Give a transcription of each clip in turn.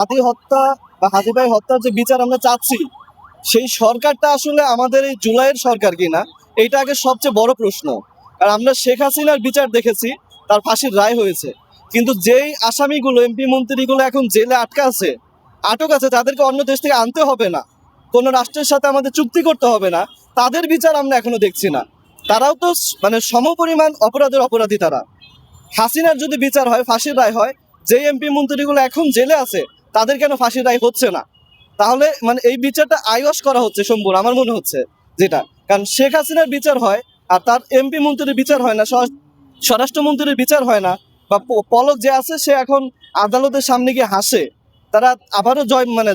হাদি হত্যা বা হাদি ভাই হত্যার যে বিচার আমরা চাচ্ছি, সেই সরকারটা আসলে আমাদের এই জুলাইয়ের সরকার কিনা, এইটা আগে সবচেয়ে বড় প্রশ্ন। আর আমরা শেখ হাসিনার বিচার দেখেছি, তার ফাঁসির রায় হয়েছে, কিন্তু যেই আসামিগুলো এমপি মন্ত্রীগুলো এখন জেলে আটক আছে, তাদেরকে অন্য দেশ থেকে আনতে হবে না, কোনো রাষ্ট্রের সাথে আমাদের চুক্তি করতে হবে না, তাদের বিচার আমরা এখনো দেখছি না। তারাও তো মানে সমপরিমাণ অপরাধের অপরাধী তারা। হাসিনার যদি বিচার হয়, ফাঁসির রায় হয়, যে এমপি মন্ত্রীগুলো এখন জেলে আছে তাদের কেন ফাঁসির রায় হচ্ছে না? তাহলে মানে এই বিচারটা আইওয়াস করা হচ্ছে সম্পূর্ণ, আমার মনে হচ্ছে যেটা। কারণ শেখ হাসিনার বিচার হয় আর তার এমপি মন্ত্রীর বিচার হয় না, স্বরাষ্ট্রমন্ত্রীর বিচার হয় না, বা পলক যে আছে সে এখন আদালতের সামনে গিয়ে হাসে, তারা আবারও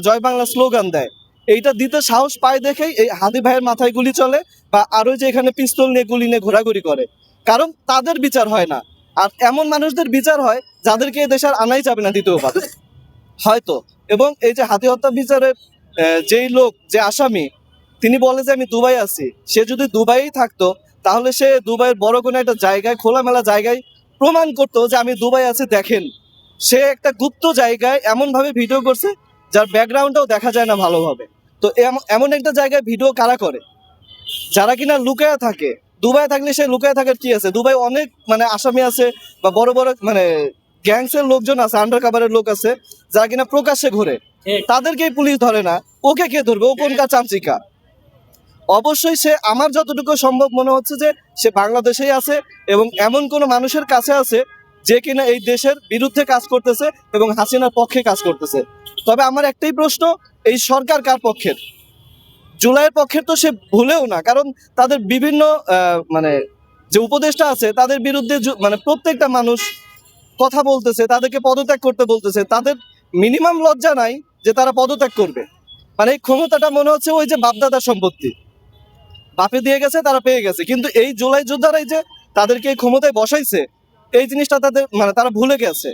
জয় বাংলা স্লোগান দেয়। এইটা দিতে সাহস পায় দেখেই এই হাদি ভাইয়ের মাথায় গুলি চলে, বা আরো যে এখানে পিস্তল নিয়ে গুলি নিয়ে ঘোরাঘুরি করে, কারণ তাদের বিচার হয় না। আর এমন মানুষদের বিচার হয় যাদেরকে এ দেশে আর আনাই যাবে না দ্বিতীয়বার হয়তো। এবং এই যে হাতি হত্যা বিচারের যেই লোক, যে আসামি, তিনি বলে যে আমি দুবাই আছি। সে যদি দুবাই থাকতো, তাহলে সে দুবাইয়ের বড় কোনো একটা জায়গায়, খোলামেলা জায়গায় প্রমাণ করতো যে আমি দুবাই আছি, দেখেন। সে একটা গুপ্ত জায়গায় এমন ভাবে ভিডিও করছে যার ব্যাকগ্রাউন্ডটাও দেখা যায় না ভালোভাবে। তো এমন একটা জায়গায় ভিডিও কারা করে? যারা কিনা লুকায়া থাকে। দুবাই থাকলে সে লুকায়া থাকার কি আছে? দুবাই অনেক মানে আসামি আছে, বা বড় বড় মানে গ্যাংসের লোকজন আছে, আন্ডার কাভারের লোক আছে, যারা কিনা প্রকাশ্যে ঘুরে। তাদেরকেই পুলিশ ধরে না, ওকে কে ধরবে? ও কোনকার চামচিকা? অবশ্যই সে, আমার যতটুকু সম্ভব মনে হচ্ছে যে সে বাংলাদেশেই আছে, এবং এমন কোন মানুষের কাছে আছে যে কিনা এই দেশের বিরুদ্ধে কাজ করতেছে এবং হাসিনার পক্ষে কাজ করতেছে। তবে আমার একটাই প্রশ্ন, এই সরকার কার পক্ষের? জুলাইয়ের পক্ষের তো সে ভুলেও না, কারণ তাদের বিভিন্ন মানে যে উপদেষ্টা আছে তাদের বিরুদ্ধে মানে প্রত্যেকটা মানুষ কথা বলতেছে, তাদেরকে পদত্যাগ করতে বলতেছে। তাদের মিনিমাম লজ্জা নাই যে তারা পদত্যাগ করবে? মানে এই ক্ষমতাটা মনে হচ্ছে ওই যে বাপদাদার সম্পত্তি, বাপে দিয়ে গেছে, তারা পেয়ে গেছে। কিন্তু এই জুলাই যোদ্ধারাই যে তাদেরকে এই ক্ষমতায় বসাইছে, এই জিনিসটা তাদের মানে তারা ভুলে গেছে।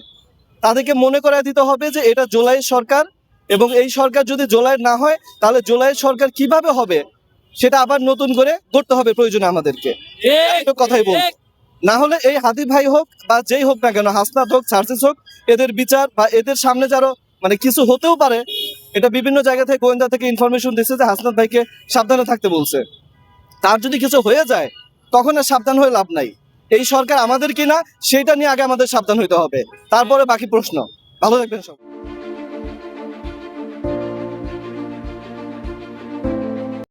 তাদেরকে মনে করায় দিতে হবে যে এটা জুলাইয়ের সরকার, এবং এই সরকার যদি জুলাইয়ের না হয়, তাহলে জুলাইয়ের সরকার কিভাবে হবে সেটা আবার নতুন করে করতে হবে প্রয়োজনে আমাদেরকে। একটা কথাই বলবো, না হলে এই হাদি ভাই হোক বা যেই হোক না কেন, হাসনাত হোক, সার্জিস হোক, এদের বিচার বা এদের সামনে যারা মানে কিছু হতেও পারে, এটা বিভিন্ন জায়গা থেকে গোয়েন্দা থেকে ইনফরমেশন দিচ্ছে যে হাসনাত ভাইকে সাবধানে থাকতে বলছে। তার যদি কিছু হয়ে যায়, তখন আর সাবধান হয়ে লাভ নাই। এই সরকার আমাদের কিনা সেটা নিয়ে আগে আমাদের সাবধান হইতে হবে, তারপরে বাকি প্রশ্ন। ভালো থাকবেন সব।